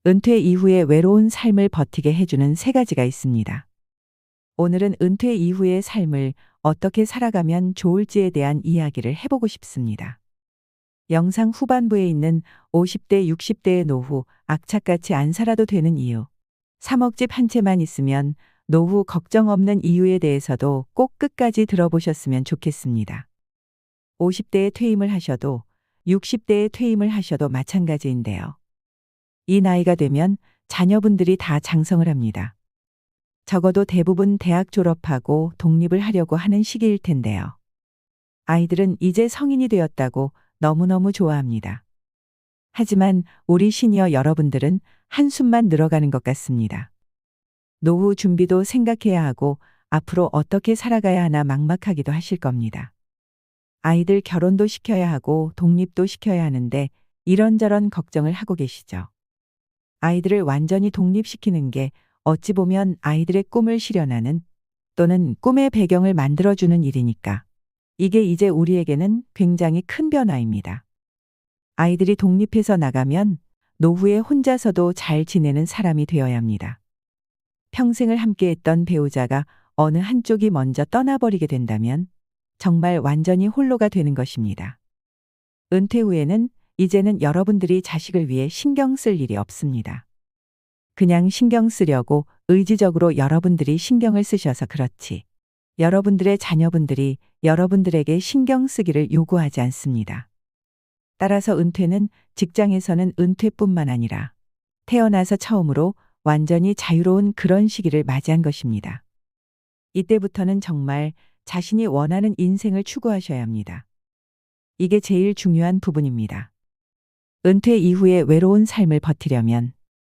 은퇴 이후의 외로운 삶을 버티게 해주는 3가지가 있습니다. 오늘은 은퇴 이후의 삶을 어떻게 살아가면 좋을지에 대한 이야기를 해보고 싶습니다. 영상 후반부에 있는 50대, 60대의 노후, 악착같이 안 살아도 되는 이유, 3억 집 한 채만 있으면 노후 걱정 없는 이유에 대해서도 꼭 끝까지 들어보셨으면 좋겠습니다. 50대에 퇴임을 하셔도 60대에 퇴임을 하셔도 마찬가지인데요. 이 나이가 되면 자녀분들이 다 장성을 합니다. 적어도 대부분 대학 졸업하고 독립을 하려고 하는 시기일 텐데요. 아이들은 이제 성인이 되었다고 너무너무 좋아합니다. 하지만 우리 시니어 여러분들은 한숨만 늘어가는 것 같습니다. 노후 준비도 생각해야 하고 앞으로 어떻게 살아가야 하나 막막하기도 하실 겁니다. 아이들 결혼도 시켜야 하고 독립도 시켜야 하는데 이런저런 걱정을 하고 계시죠. 아이들을 완전히 독립시키는 게 어찌 보면 아이들의 꿈을 실현하는 또는 꿈의 배경을 만들어주는 일이니까 이게 이제 우리에게는 굉장히 큰 변화입니다. 아이들이 독립해서 나가면 노후에 혼자서도 잘 지내는 사람이 되어야 합니다. 평생을 함께했던 배우자가 어느 한쪽이 먼저 떠나버리게 된다면 정말 완전히 홀로가 되는 것입니다. 은퇴 후에는 이제는 여러분들이 자식을 위해 신경 쓸 일이 없습니다. 그냥 신경 쓰려고 의지적으로 여러분들이 신경을 쓰셔서 그렇지. 여러분들의 자녀분들이 여러분들에게 신경 쓰기를 요구하지 않습니다. 따라서 은퇴는 직장에서는 은퇴뿐만 아니라 태어나서 처음으로 완전히 자유로운 그런 시기를 맞이한 것입니다. 이때부터는 정말 자신이 원하는 인생을 추구하셔야 합니다. 이게 제일 중요한 부분입니다. 은퇴 이후의 외로운 삶을 버티려면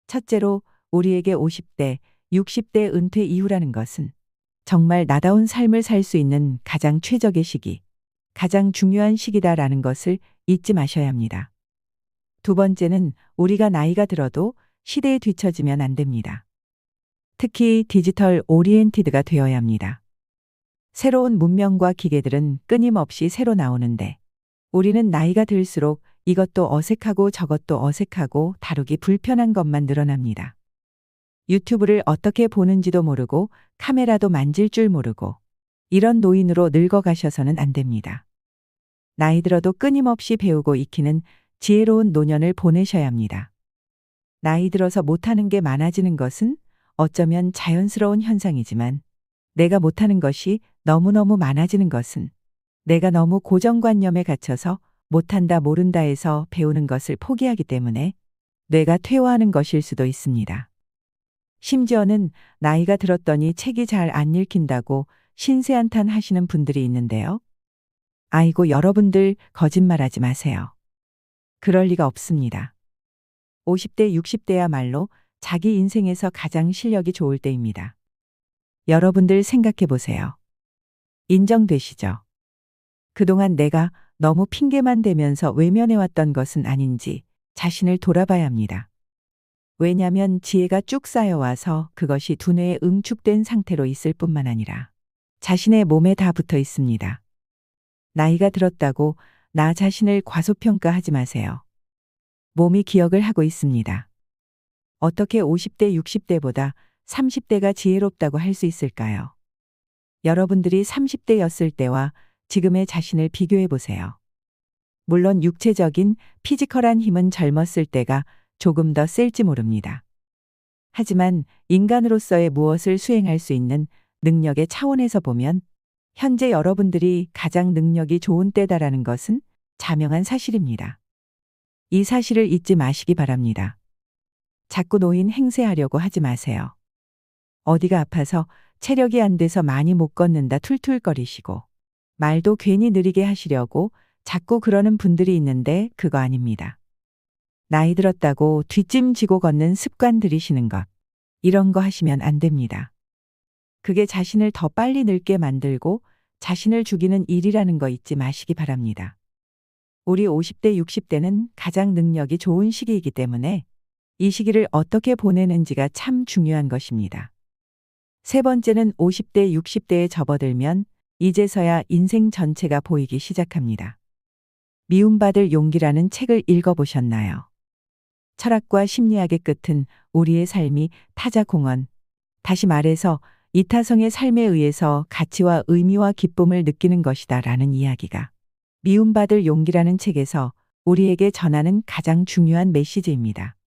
첫째로 우리에게 50대, 60대 은퇴 이후라는 것은 정말 나다운 삶을 살 수 있는 가장 최적의 시기, 가장 중요한 시기다라는 것을 잊지 마셔야 합니다. 두 번째는 우리가 나이가 들어도 시대에 뒤처지면 안 됩니다. 특히 디지털 오리엔티드가 되어야 합니다. 새로운 문명과 기계들은 끊임없이 새로 나오는데 우리는 나이가 들수록 이것도 어색하고 저것도 어색하고 다루기 불편한 것만 늘어납니다. 유튜브를 어떻게 보는지도 모르고 카메라도 만질 줄 모르고 이런 노인으로 늙어가셔서는 안 됩니다. 나이 들어도 끊임없이 배우고 익히는 지혜로운 노년을 보내셔야 합니다. 나이 들어서 못하는 게 많아지는 것은 어쩌면 자연스러운 현상이지만 내가 못하는 것이 너무너무 많아지는 것은 내가 너무 고정관념에 갇혀서 못한다 모른다 해서 배우는 것을 포기하기 때문에 뇌가 퇴화하는 것일 수도 있습니다. 심지어는 나이가 들었더니 책이 잘 안 읽힌다고 신세한탄 하시는 분들이 있는데요. 아이고 여러분들 거짓말하지 마세요. 그럴 리가 없습니다. 50대, 60대야말로 자기 인생에서 가장 실력이 좋을 때입니다. 여러분들 생각해 보세요. 인정되시죠? 그동안 내가 너무 핑계만 대면서 외면해왔던 것은 아닌지 자신을 돌아봐야 합니다. 왜냐하면 지혜가 쭉 쌓여와서 그것이 두뇌에 응축된 상태로 있을 뿐만 아니라 자신의 몸에 다 붙어 있습니다. 나이가 들었다고 나 자신을 과소평가하지 마세요. 몸이 기억을 하고 있습니다. 어떻게 50대, 60대보다 30대가 지혜롭다고 할 수 있을까요? 여러분들이 30대였을 때와 지금의 자신을 비교해 보세요. 물론 육체적인 피지컬한 힘은 젊었을 때가 조금 더 셀지 모릅니다. 하지만 인간으로서의 무엇을 수행할 수 있는 능력의 차원에서 보면 현재 여러분들이 가장 능력이 좋은 때다라는 것은 자명한 사실입니다. 이 사실을 잊지 마시기 바랍니다. 자꾸 노인 행세하려고 하지 마세요. 어디가 아파서 체력이 안 돼서 많이 못 걷는다 툴툴거리시고 말도 괜히 느리게 하시려고 자꾸 그러는 분들이 있는데 그거 아닙니다. 나이 들었다고 뒷짐지고 걷는 습관 들이시는 것. 이런 거 하시면 안 됩니다. 그게 자신을 더 빨리 늙게 만들고 자신을 죽이는 일이라는 거 잊지 마시기 바랍니다. 우리 50대, 60대는 가장 능력이 좋은 시기이기 때문에 이 시기를 어떻게 보내는지가 참 중요한 것입니다. 세 번째는 50대, 60대에 접어들면 이제서야 인생 전체가 보이기 시작합니다. 미움받을 용기라는 책을 읽어보셨나요? 철학과 심리학의 끝은 우리의 삶이 타자 공헌, 다시 말해서 이타성의 삶에 의해서 가치와 의미와 기쁨을 느끼는 것이다 라는 이야기가 미움받을 용기라는 책에서 우리에게 전하는 가장 중요한 메시지입니다.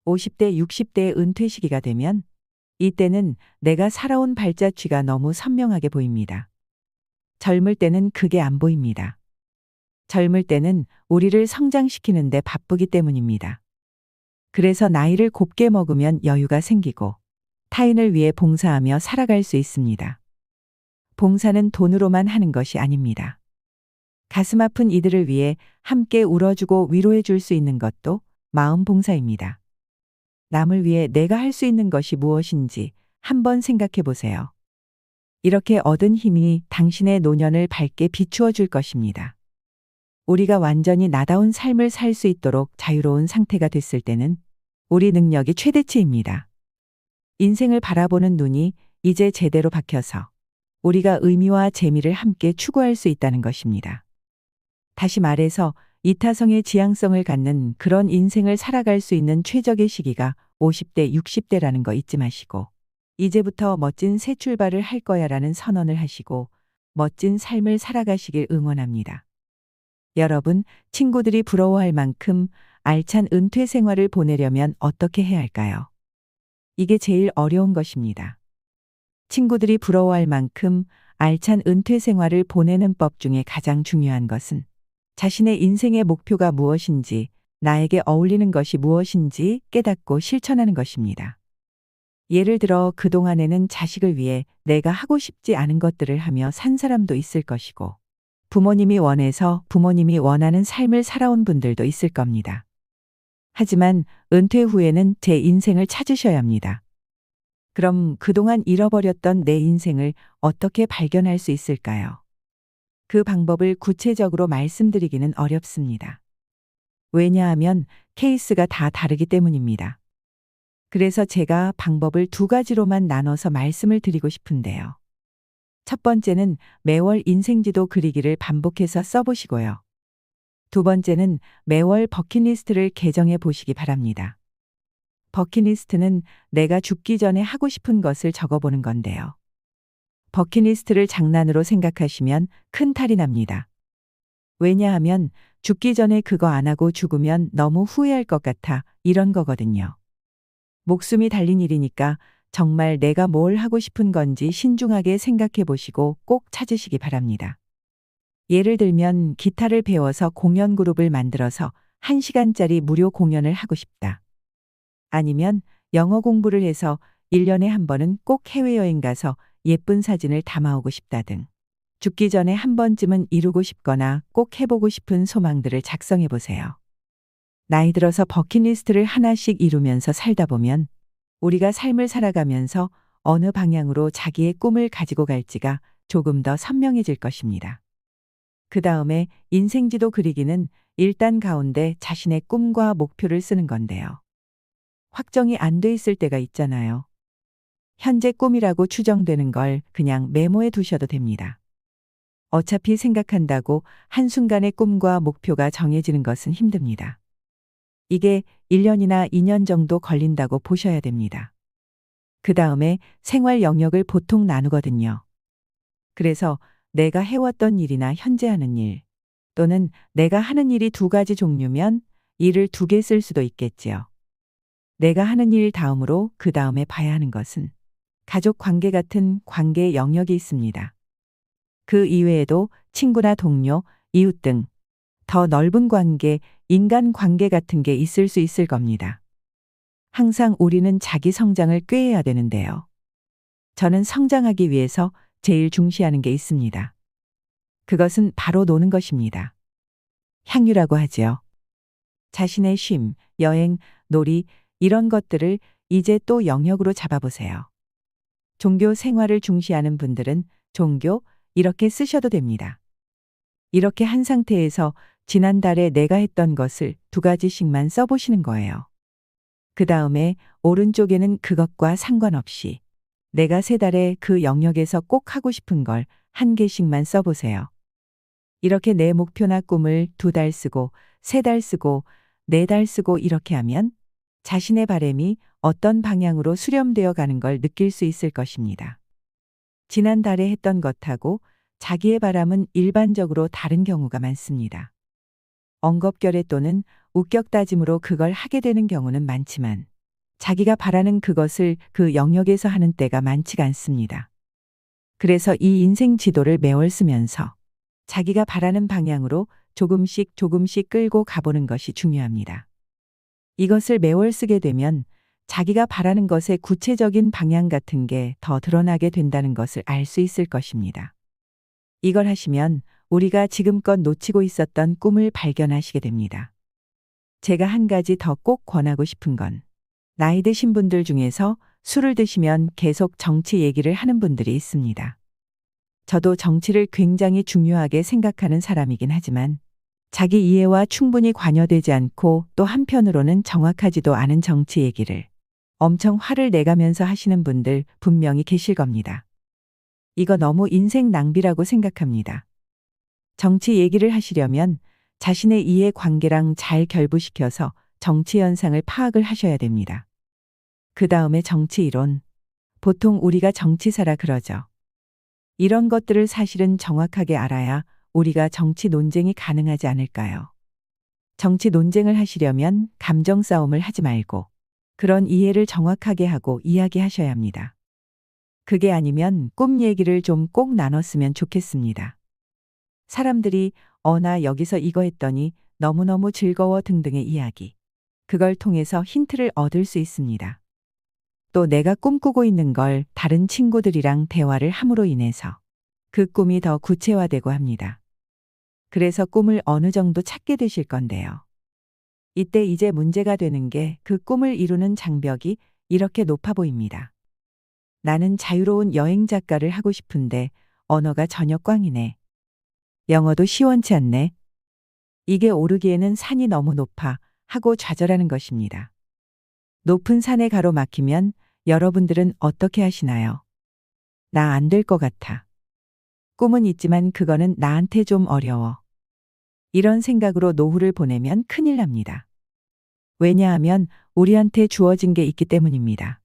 50대, 60대의 은퇴 시기가 되면 이때는 내가 살아온 발자취가 너무 선명하게 보입니다. 젊을 때는 그게 안 보입니다. 젊을 때는 우리를 성장시키는데 바쁘기 때문입니다. 그래서 나이를 곱게 먹으면 여유가 생기고 타인을 위해 봉사하며 살아갈 수 있습니다. 봉사는 돈으로만 하는 것이 아닙니다. 가슴 아픈 이들을 위해 함께 울어주고 위로해 줄 수 있는 것도 마음 봉사입니다. 남을 위해 내가 할 수 있는 것이 무엇인지 한번 생각해 보세요. 이렇게 얻은 힘이 당신의 노년을 밝게 비추어 줄 것입니다. 우리가 완전히 나다운 삶을 살 수 있도록 자유로운 상태가 됐을 때는 우리 능력이 최대치입니다. 인생을 바라보는 눈이 이제 제대로 박혀서 우리가 의미와 재미를 함께 추구할 수 있다는 것입니다. 다시 말해서 이타성의 지향성을 갖는 그런 인생을 살아갈 수 있는 최적의 시기가 50대, 60대라는 거 잊지 마시고 이제부터 멋진 새 출발을 할 거야라는 선언을 하시고 멋진 삶을 살아가시길 응원합니다. 여러분, 친구들이 부러워할 만큼 알찬 은퇴 생활을 보내려면 어떻게 해야 할까요? 이게 제일 어려운 것입니다. 친구들이 부러워할 만큼 알찬 은퇴 생활을 보내는 법 중에 가장 중요한 것은 자신의 인생의 목표가 무엇인지, 나에게 어울리는 것이 무엇인지 깨닫고 실천하는 것입니다. 예를 들어 그동안에는 자식을 위해 내가 하고 싶지 않은 것들을 하며 산 사람도 있을 것이고, 부모님이 원해서 부모님이 원하는 삶을 살아온 분들도 있을 겁니다. 하지만 은퇴 후에는 제 인생을 찾으셔야 합니다. 그럼 그동안 잃어버렸던 내 인생을 어떻게 발견할 수 있을까요? 그 방법을 구체적으로 말씀드리기는 어렵습니다. 왜냐하면 케이스가 다 다르기 때문입니다. 그래서 제가 방법을 두 가지로만 나눠서 말씀을 드리고 싶은데요. 첫 번째는 매월 인생지도 그리기를 반복해서 써보시고요. 두 번째는 매월 버킷리스트를 개정해 보시기 바랍니다. 버킷리스트는 내가 죽기 전에 하고 싶은 것을 적어보는 건데요. 버킷리스트를 장난으로 생각하시면 큰 탈이 납니다. 왜냐하면 죽기 전에 그거 안 하고 죽으면 너무 후회할 것 같아 이런 거거든요. 목숨이 달린 일이니까 정말 내가 뭘 하고 싶은 건지 신중하게 생각해 보시고 꼭 찾으시기 바랍니다. 예를 들면 기타를 배워서 공연 그룹을 만들어서 1시간짜리 무료 공연을 하고 싶다. 아니면 영어 공부를 해서 1년에 한 번은 꼭 해외여행 가서 예쁜 사진을 담아오고 싶다 등 죽기 전에 한 번쯤은 이루고 싶거나 꼭 해보고 싶은 소망들을 작성해 보세요. 나이 들어서 버킷리스트를 하나씩 이루면서 살다 보면 우리가 삶을 살아가면서 어느 방향으로 자기의 꿈을 가지고 갈지가 조금 더 선명해질 것입니다. 그 다음에 인생지도 그리기는 일단 가운데 자신의 꿈과 목표를 쓰는 건데요. 확정이 안 돼 있을 때가 있잖아요. 현재 꿈이라고 추정되는 걸 그냥 메모해 두셔도 됩니다. 어차피 생각한다고 한순간에 꿈과 목표가 정해지는 것은 힘듭니다. 이게 1년이나 2년 정도 걸린다고 보셔야 됩니다. 그 다음에 생활 영역을 보통 나누거든요. 그래서 내가 해왔던 일이나 현재 하는 일, 또는 내가 하는 일이 두 가지 종류면 일을 2개 쓸 수도 있겠지요. 내가 하는 일 다음으로 그 다음에 봐야 하는 것은 가족 관계 같은 관계 영역이 있습니다. 그 이외에도 친구나 동료, 이웃 등 더 넓은 관계, 인간 관계 같은 게 있을 수 있을 겁니다. 항상 우리는 자기 성장을 꾀해야 되는데요. 저는 성장하기 위해서 제일 중시하는 게 있습니다. 그것은 바로 노는 것입니다. 향유라고 하지요. 자신의 쉼, 여행, 놀이 이런 것들을 이제 또 영역으로 잡아보세요. 종교 생활을 중시하는 분들은 종교 이렇게 쓰셔도 됩니다. 이렇게 한 상태에서 지난달에 내가 했던 것을 2가지씩만 써보시는 거예요. 그 다음에 오른쪽에는 그것과 상관없이 내가 3달에 그 영역에서 꼭 하고 싶은 걸 1개씩만 써보세요. 이렇게 내 목표나 꿈을 2달 쓰고 3달 쓰고 4달 쓰고 이렇게 하면 자신의 바램이 어떤 방향으로 수렴되어 가는 걸 느낄 수 있을 것입니다. 지난달에 했던 것하고 자기의 바람은 일반적으로 다른 경우가 많습니다. 엉겁결에 또는 우격다짐으로 그걸 하게 되는 경우는 많지만 자기가 바라는 그것을 그 영역에서 하는 때가 많지가 않습니다. 그래서 이 인생 지도를 매월 쓰면서 자기가 바라는 방향으로 조금씩 조금씩 끌고 가보는 것이 중요합니다. 이것을 매월 쓰게 되면 자기가 바라는 것의 구체적인 방향 같은 게 더 드러나게 된다는 것을 알 수 있을 것입니다. 이걸 하시면 우리가 지금껏 놓치고 있었던 꿈을 발견하시게 됩니다. 제가 한 가지 더 꼭 권하고 싶은 건 나이 드신 분들 중에서 술을 드시면 계속 정치 얘기를 하는 분들이 있습니다. 저도 정치를 굉장히 중요하게 생각하는 사람이긴 하지만 자기 이해와 충분히 관여되지 않고 또 한편으로는 정확하지도 않은 정치 얘기를 엄청 화를 내가면서 하시는 분들 분명히 계실 겁니다. 이거 너무 인생 낭비라고 생각합니다. 정치 얘기를 하시려면 자신의 이해 관계랑 잘 결부시켜서 정치 현상을 파악을 하셔야 됩니다. 그 다음에 정치 이론. 보통 우리가 정치사라 그러죠. 이런 것들을 사실은 정확하게 알아야 우리가 정치 논쟁이 가능하지 않을까요? 정치 논쟁을 하시려면 감정 싸움을 하지 말고 그런 이해를 정확하게 하고 이야기하셔야 합니다. 그게 아니면 꿈 얘기를 좀 꼭 나눴으면 좋겠습니다. 사람들이 나 여기서 이거 했더니 너무너무 즐거워 등등의 이야기. 그걸 통해서 힌트를 얻을 수 있습니다. 또 내가 꿈꾸고 있는 걸 다른 친구들이랑 대화를 함으로 인해서 그 꿈이 더 구체화되고 합니다. 그래서 꿈을 어느 정도 찾게 되실 건데요. 이때 이제 문제가 되는 게 그 꿈을 이루는 장벽이 이렇게 높아 보입니다. 나는 자유로운 여행 작가를 하고 싶은데 언어가 전혀 꽝이네. 영어도 시원치 않네. 이게 오르기에는 산이 너무 높아 하고 좌절하는 것입니다. 높은 산에 가로막히면 여러분들은 어떻게 하시나요? 나 안 될 것 같아. 꿈은 있지만 그거는 나한테 좀 어려워. 이런 생각으로 노후를 보내면 큰일 납니다. 왜냐하면 우리한테 주어진 게 있기 때문입니다.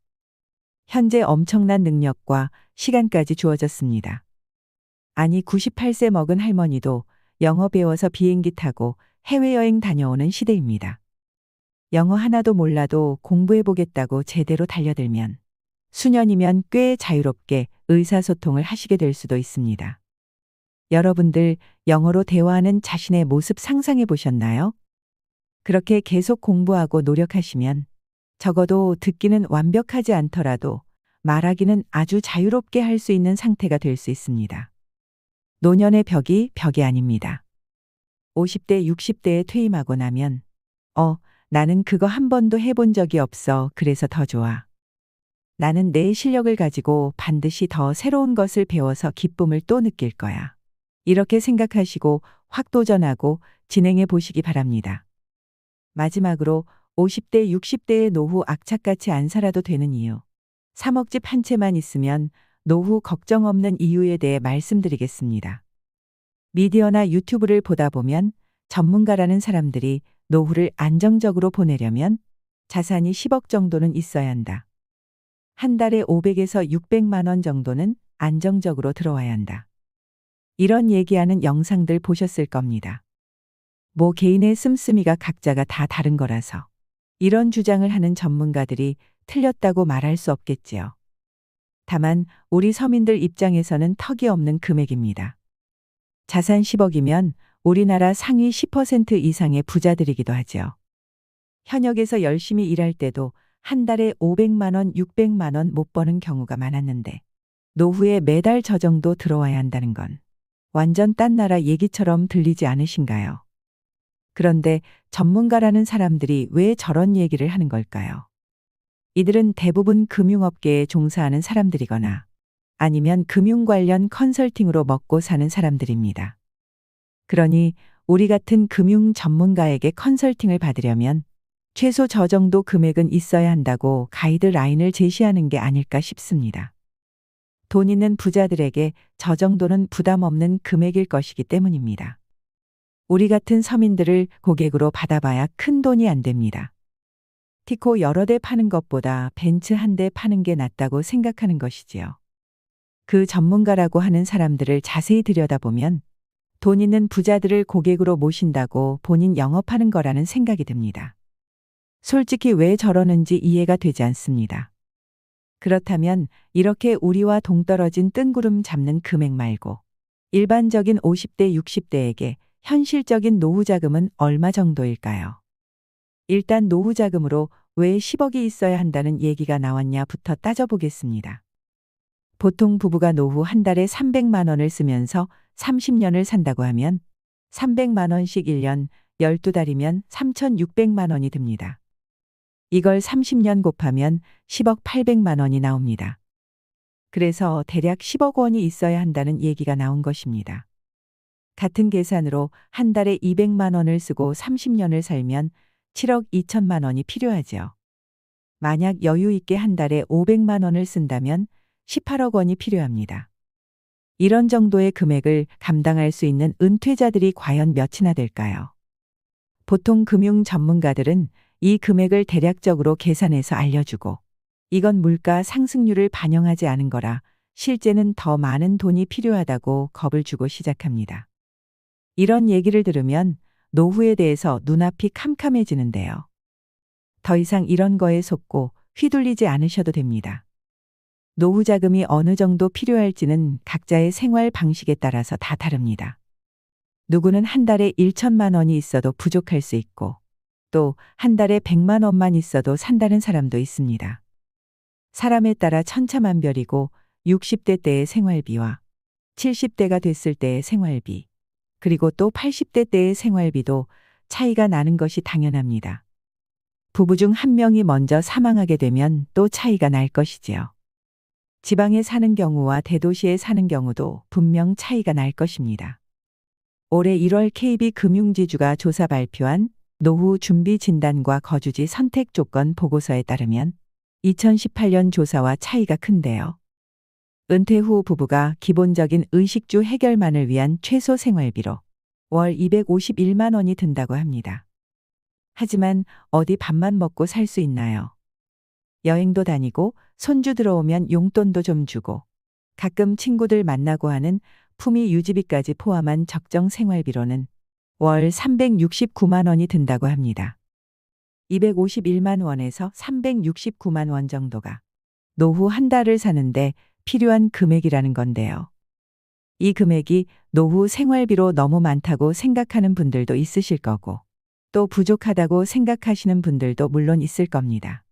현재 엄청난 능력과 시간까지 주어졌습니다. 아니 98세 먹은 할머니도 영어 배워서 비행기 타고 해외여행 다녀오는 시대입니다. 영어 하나도 몰라도 공부해보겠다고 제대로 달려들면 수년이면 꽤 자유롭게 의사소통을 하시게 될 수도 있습니다. 여러분들 영어로 대화하는 자신의 모습 상상해 보셨나요? 그렇게 계속 공부하고 노력하시면 적어도 듣기는 완벽하지 않더라도 말하기는 아주 자유롭게 할 수 있는 상태가 될 수 있습니다. 노년의 벽이 벽이 아닙니다. 50대, 60대에 퇴임하고 나면 나는 그거 한 번도 해본 적이 없어. 그래서 더 좋아. 나는 내 실력을 가지고 반드시 더 새로운 것을 배워서 기쁨을 또 느낄 거야. 이렇게 생각하시고 확 도전하고 진행해 보시기 바랍니다. 마지막으로 50대, 60대의 노후 악착같이 안 살아도 되는 이유. 3억 집 한 채만 있으면 노후 걱정 없는 이유에 대해 말씀드리겠습니다. 미디어나 유튜브를 보다 보면 전문가라는 사람들이 노후를 안정적으로 보내려면 자산이 10억 정도는 있어야 한다. 한 달에 500에서 600만 원 정도는 안정적으로 들어와야 한다. 이런 얘기하는 영상들 보셨을 겁니다. 뭐 개인의 씀씀이가 각자가 다 다른 거라서 이런 주장을 하는 전문가들이 틀렸다고 말할 수 없겠지요. 다만 우리 서민들 입장에서는 턱이 없는 금액입니다. 자산 10억이면 우리나라 상위 10% 이상의 부자들이기도 하죠. 현역에서 열심히 일할 때도 한 달에 500만 원, 600만 원 못 버는 경우가 많았는데 노후에 매달 저 정도 들어와야 한다는 건 완전 딴 나라 얘기처럼 들리지 않으신가요? 그런데 전문가라는 사람들이 왜 저런 얘기를 하는 걸까요? 이들은 대부분 금융업계에 종사하는 사람들이거나 아니면 금융 관련 컨설팅으로 먹고 사는 사람들입니다. 그러니 우리 같은 금융 전문가에게 컨설팅을 받으려면 최소 저 정도 금액은 있어야 한다고 가이드라인을 제시하는 게 아닐까 싶습니다. 돈 있는 부자들에게 저 정도는 부담 없는 금액일 것이기 때문입니다. 우리 같은 서민들을 고객으로 받아봐야 큰 돈이 안 됩니다. 티코 여러 대 파는 것보다 벤츠 한 대 파는 게 낫다고 생각하는 것이지요. 그 전문가라고 하는 사람들을 자세히 들여다보면 돈 있는 부자들을 고객으로 모신다고 본인 영업하는 거라는 생각이 듭니다. 솔직히 왜 저러는지 이해가 되지 않습니다. 그렇다면 이렇게 우리와 동떨어진 뜬구름 잡는 금액 말고 일반적인 50대, 60대에게 현실적인 노후 자금은 얼마 정도일까요? 일단 노후 자금으로 왜 10억이 있어야 한다는 얘기가 나왔냐부터 따져보겠습니다. 보통 부부가 노후 한 달에 300만 원을 쓰면서 30년을 산다고 하면 300만 원씩 1년 12달이면 3,600만 원이 듭니다. 이걸 30년 곱하면 10억 800만 원이 나옵니다. 그래서 대략 10억 원이 있어야 한다는 얘기가 나온 것입니다. 같은 계산으로 한 달에 200만 원을 쓰고 30년을 살면 7억 2천만 원이 필요하죠. 만약 여유 있게 한 달에 500만 원을 쓴다면 18억 원이 필요합니다. 이런 정도의 금액을 감당할 수 있는 은퇴자들이 과연 몇이나 될까요? 보통 금융 전문가들은 이 금액을 대략적으로 계산해서 알려주고 이건 물가 상승률을 반영하지 않은 거라 실제는 더 많은 돈이 필요하다고 겁을 주고 시작합니다. 이런 얘기를 들으면 노후에 대해서 눈앞이 캄캄해지는데요. 더 이상 이런 거에 속고 휘둘리지 않으셔도 됩니다. 노후 자금이 어느 정도 필요할지는 각자의 생활 방식에 따라서 다 다릅니다. 누구는 한 달에 1천만 원이 있어도 부족할 수 있고 또 한 달에 100만 원만 있어도 산다는 사람도 있습니다. 사람에 따라 천차만별이고 60대 때의 생활비와 70대가 됐을 때의 생활비, 그리고 또 80대 때의 생활비도 차이가 나는 것이 당연합니다. 부부 중 한 명이 먼저 사망하게 되면 또 차이가 날 것이지요. 지방에 사는 경우와 대도시에 사는 경우도 분명 차이가 날 것입니다. 올해 1월 KB금융지주가 조사 발표한 노후 준비 진단과 거주지 선택 조건 보고서에 따르면 2018년 조사와 차이가 큰데요. 은퇴 후 부부가 기본적인 의식주 해결만을 위한 최소 생활비로 월 251만 원이 든다고 합니다. 하지만 어디 밥만 먹고 살 수 있나요? 여행도 다니고 손주 들어오면 용돈도 좀 주고 가끔 친구들 만나고 하는 품위 유지비까지 포함한 적정 생활비로는 월 369만 원이 든다고 합니다. 251만 원에서 369만 원 정도가 노후 한 달을 사는데 필요한 금액이라는 건데요. 이 금액이 노후 생활비로 너무 많다고 생각하는 분들도 있으실 거고 또 부족하다고 생각하시는 분들도 물론 있을 겁니다.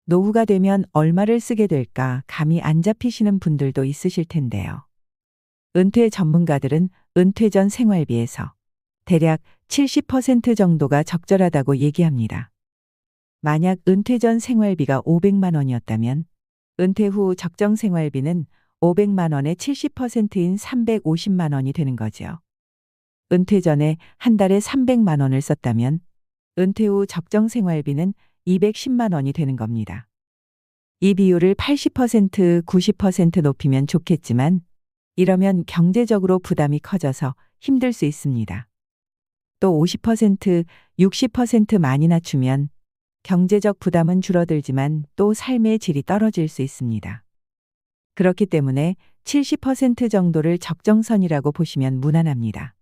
노후가 되면 얼마를 쓰게 될까 감이 안 잡히시는 분들도 있으실 텐데요. 은퇴 전문가들은 은퇴 전 생활비에서 대략 70% 정도가 적절하다고 얘기합니다. 만약 은퇴 전 생활비가 500만 원이었다면 은퇴 후 적정 생활비는 500만 원의 70%인 350만 원이 되는 거죠. 은퇴 전에 한 달에 300만 원을 썼다면 은퇴 후 적정 생활비는 210만 원이 되는 겁니다. 이 비율을 80%, 90% 높이면 좋겠지만 이러면 경제적으로 부담이 커져서 힘들 수 있습니다. 또 50%, 60% 많이 낮추면 경제적 부담은 줄어들지만 또 삶의 질이 떨어질 수 있습니다. 그렇기 때문에 70% 정도를 적정선이라고 보시면 무난합니다.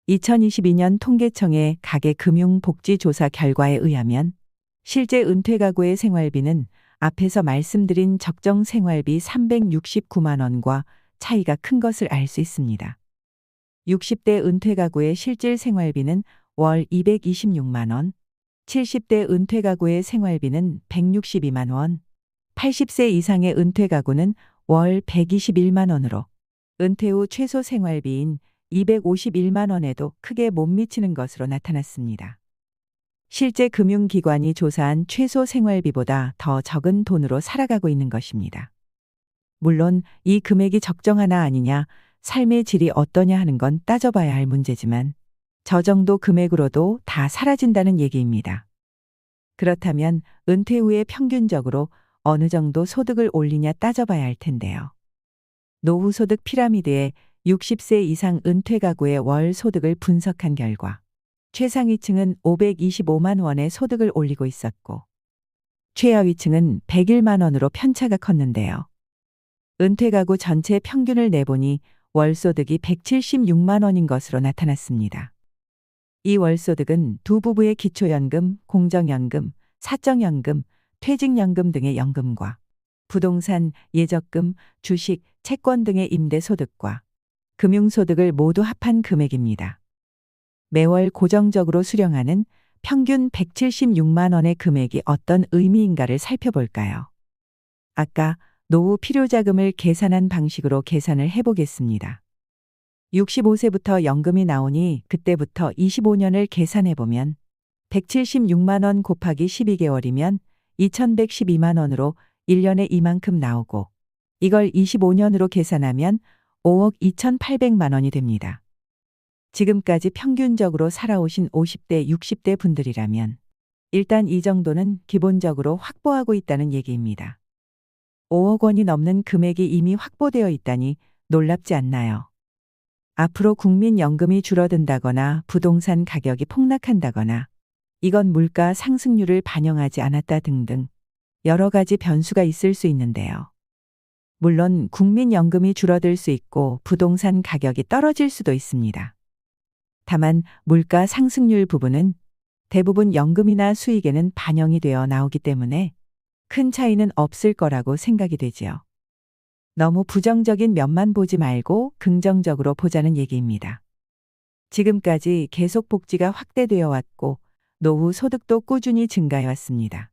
2022년 통계청의 가계금융복지조사 결과에 의하면 실제 은퇴 가구의 생활비는 앞에서 말씀드린 적정 생활비 369만 원과 차이가 큰 것을 알 수 있습니다. 60대 은퇴 가구의 실질 생활비는 월 226만 원, 70대 은퇴 가구의 생활비는 162만 원, 80세 이상의 은퇴 가구는 월 121만 원으로 은퇴 후 최소 생활비인 251만 원에도 크게 못 미치는 것으로 나타났습니다. 실제 금융기관이 조사한 최소 생활비보다 더 적은 돈으로 살아가고 있는 것입니다. 물론 이 금액이 적정하나 아니냐, 삶의 질이 어떠냐 하는 건 따져봐야 할 문제지만 저 정도 금액으로도 다 사라진다는 얘기입니다. 그렇다면 은퇴 후에 평균적으로 어느 정도 소득을 올리냐 따져봐야 할 텐데요. 노후 소득 피라미드에 60세 이상 은퇴 가구의 월 소득을 분석한 결과 최상위층은 525만 원의 소득을 올리고 있었고 최하위층은 101만 원으로 편차가 컸는데요. 은퇴 가구 전체 평균을 내보니 월소득이 176만 원인 것으로 나타났습니다. 이 월소득은 두 부부의 기초연금, 공정연금, 사적연금, 퇴직연금 등의 연금과 부동산, 예적금, 주식, 채권 등의 임대소득과 금융소득을 모두 합한 금액입니다. 매월 고정적으로 수령하는 평균 176만 원의 금액이 어떤 의미인가를 살펴볼까요? 아까 노후 필요자금을 계산한 방식으로 계산을 해보겠습니다. 65세부터 연금이 나오니 그때부터 25년을 계산해보면 176만 원 곱하기 12개월이면 2112만 원으로 1년에 이만큼 나오고 이걸 25년으로 계산하면 5억 2800만 원이 됩니다. 지금까지 평균적으로 살아오신 50대, 60대 분들이라면 일단 이 정도는 기본적으로 확보하고 있다는 얘기입니다. 5억 원이 넘는 금액이 이미 확보되어 있다니 놀랍지 않나요? 앞으로 국민연금이 줄어든다거나 부동산 가격이 폭락한다거나 이건 물가 상승률을 반영하지 않았다 등등 여러 가지 변수가 있을 수 있는데요. 물론 국민연금이 줄어들 수 있고 부동산 가격이 떨어질 수도 있습니다. 다만 물가 상승률 부분은 대부분 연금이나 수익에는 반영이 되어 나오기 때문에 큰 차이는 없을 거라고 생각이 되지요. 너무 부정적인 면만 보지 말고 긍정적으로 보자는 얘기입니다. 지금까지 계속 복지가 확대되어 왔고 노후 소득도 꾸준히 증가해 왔습니다.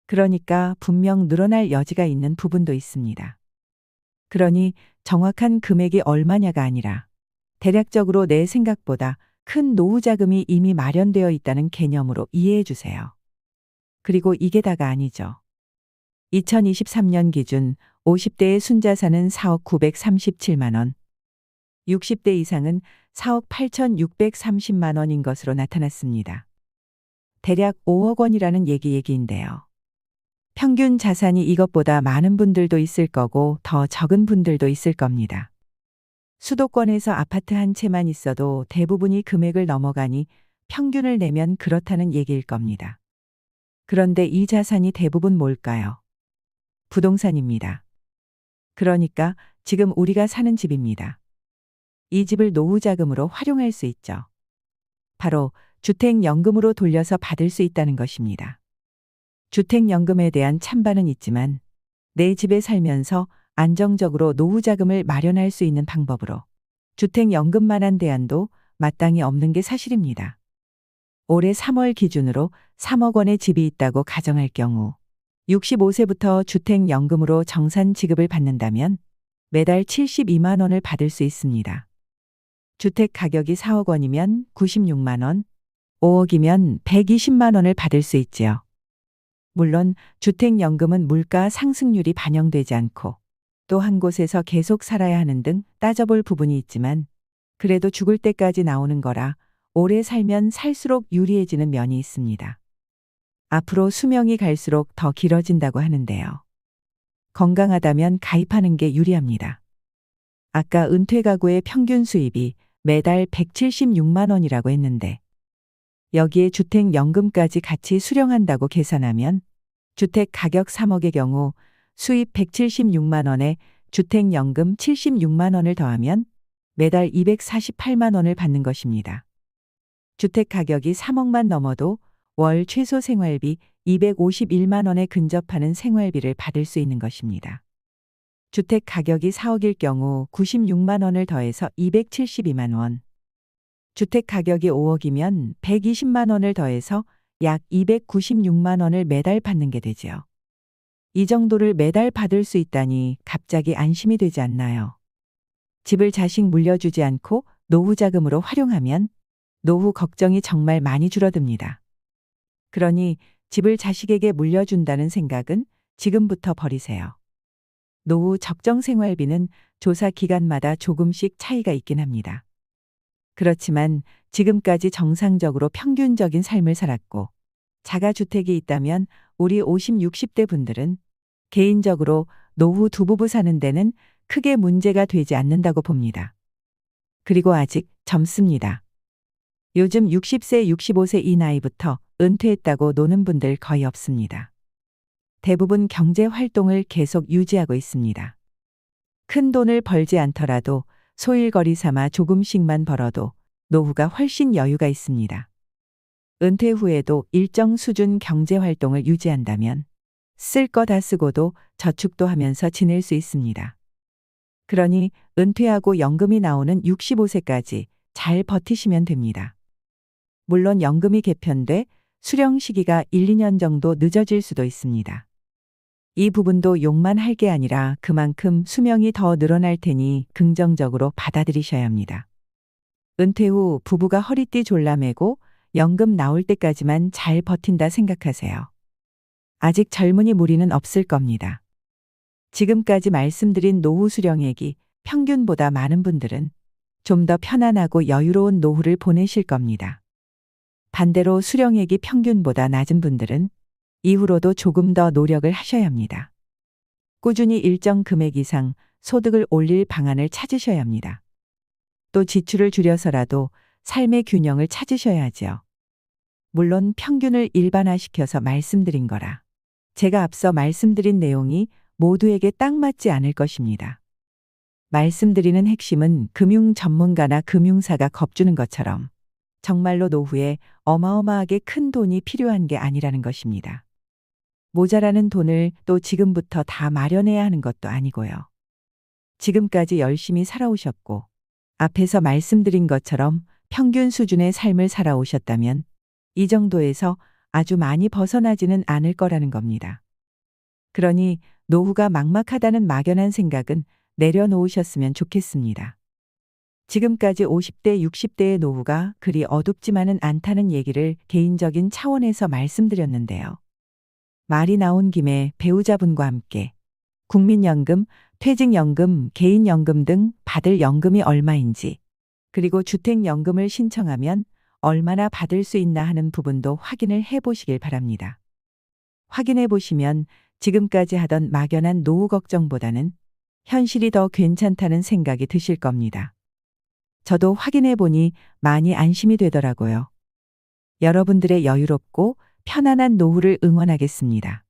그러니까 분명 늘어날 여지가 있는 부분도 있습니다. 그러니 정확한 금액이 얼마냐가 아니라 대략적으로 내 생각보다 큰 노후 자금이 이미 마련되어 있다는 개념으로 이해해 주세요. 그리고 이게 다가 아니죠. 2023년 기준 50대의 순자산은 4억 937만 원, 60대 이상은 4억 8,630만 원인 것으로 나타났습니다. 대략 5억 원이라는 얘기인데요. 평균 자산이 이것보다 많은 분들도 있을 거고 더 적은 분들도 있을 겁니다. 수도권에서 아파트 한 채만 있어도 대부분이 금액을 넘어가니 평균을 내면 그렇다는 얘기일 겁니다. 그런데 이 자산이 대부분 뭘까요? 부동산입니다. 그러니까 지금 우리가 사는 집입니다. 이 집을 노후 자금으로 활용할 수 있죠. 바로 주택연금으로 돌려서 받을 수 있다는 것입니다. 주택연금에 대한 찬반은 있지만 내 집에 살면서 안정적으로 노후 자금을 마련할 수 있는 방법으로 주택연금만한 대안도 마땅히 없는 게 사실입니다. 올해 3월 기준으로 3억 원의 집이 있다고 가정할 경우 65세부터 주택연금으로 정산 지급을 받는다면 매달 72만 원을 받을 수 있습니다. 주택 가격이 4억 원이면 96만 원, 5억이면 120만 원을 받을 수 있지요. 물론 주택연금은 물가 상승률이 반영되지 않고 또 한 곳에서 계속 살아야 하는 등 따져볼 부분이 있지만 그래도 죽을 때까지 나오는 거라 오래 살면 살수록 유리해지는 면이 있습니다. 앞으로 수명이 갈수록 더 길어진다고 하는데요. 건강하다면 가입하는 게 유리합니다. 아까 은퇴 가구의 평균 수입이 매달 176만 원이라고 했는데 여기에 주택연금까지 같이 수령한다고 계산하면 주택 가격 3억의 경우 수입 176만 원에 주택연금 76만 원을 더하면 매달 248만 원을 받는 것입니다. 주택 가격이 3억만 넘어도 월 최소 생활비 251만 원에 근접하는 생활비를 받을 수 있는 것입니다. 주택 가격이 4억일 경우 96만 원을 더해서 272만 원. 주택 가격이 5억이면 120만 원을 더해서 약 296만 원을 매달 받는 게 되지요. 이 정도를 매달 받을 수 있다니 갑자기 안심이 되지 않나요? 집을 자식 물려주지 않고 노후 자금으로 활용하면 노후 걱정이 정말 많이 줄어듭니다. 그러니 집을 자식에게 물려준다는 생각은 지금부터 버리세요. 노후 적정 생활비는 조사 기간마다 조금씩 차이가 있긴 합니다. 그렇지만 지금까지 정상적으로 평균적인 삶을 살았고 자가주택이 있다면 우리 50, 60대 분들은 개인적으로 노후 두 부부 사는 데는 크게 문제가 되지 않는다고 봅니다. 그리고 아직 젊습니다. 요즘 60세, 65세 이 나이부터 은퇴했다고 노는 분들 거의 없습니다. 대부분 경제 활동을 계속 유지하고 있습니다. 큰 돈을 벌지 않더라도 소일거리 삼아 조금씩만 벌어도 노후가 훨씬 여유가 있습니다. 은퇴 후에도 일정 수준 경제 활동을 유지한다면 쓸 거 다 쓰고도 저축도 하면서 지낼 수 있습니다. 그러니 은퇴하고 연금이 나오는 65세까지 잘 버티시면 됩니다. 물론 연금이 개편돼 수령 시기가 1, 2년 정도 늦어질 수도 있습니다. 이 부분도 욕만 할 게 아니라 그만큼 수명이 더 늘어날 테니 긍정적으로 받아들이셔야 합니다. 은퇴 후 부부가 허리띠 졸라매고 연금 나올 때까지만 잘 버틴다 생각하세요. 아직 젊은이 무리는 없을 겁니다. 지금까지 말씀드린 노후 수령액이 평균보다 많은 분들은 좀 더 편안하고 여유로운 노후를 보내실 겁니다. 반대로 수령액이 평균보다 낮은 분들은 이후로도 조금 더 노력을 하셔야 합니다. 꾸준히 일정 금액 이상 소득을 올릴 방안을 찾으셔야 합니다. 또 지출을 줄여서라도 삶의 균형을 찾으셔야 하지요. 물론 평균을 일반화시켜서 말씀드린 거라 제가 앞서 말씀드린 내용이 모두에게 딱 맞지 않을 것입니다. 말씀드리는 핵심은 금융 전문가나 금융사가 겁주는 것처럼 정말로 노후에 어마어마하게 큰 돈이 필요한 게 아니라는 것입니다. 모자라는 돈을 또 지금부터 다 마련해야 하는 것도 아니고요. 지금까지 열심히 살아오셨고 앞에서 말씀드린 것처럼 평균 수준의 삶을 살아오셨다면 이 정도에서 아주 많이 벗어나지는 않을 거라는 겁니다. 그러니 노후가 막막하다는 막연한 생각은 내려놓으셨으면 좋겠습니다. 지금까지 50대, 60대의 노후가 그리 어둡지만은 않다는 얘기를 개인적인 차원에서 말씀드렸는데요. 말이 나온 김에 배우자분과 함께 국민연금, 퇴직연금, 개인연금 등 받을 연금이 얼마인지, 그리고 주택연금을 신청하면 얼마나 받을 수 있나 하는 부분도 확인을 해 보시길 바랍니다. 확인해 보시면 지금까지 하던 막연한 노후 걱정보다는 현실이 더 괜찮다는 생각이 드실 겁니다. 저도 확인해 보니 많이 안심이 되더라고요. 여러분들의 여유롭고 편안한 노후를 응원하겠습니다.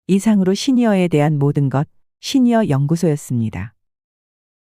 이상으로 시니어에 대한 모든 것 시니어 연구소였습니다.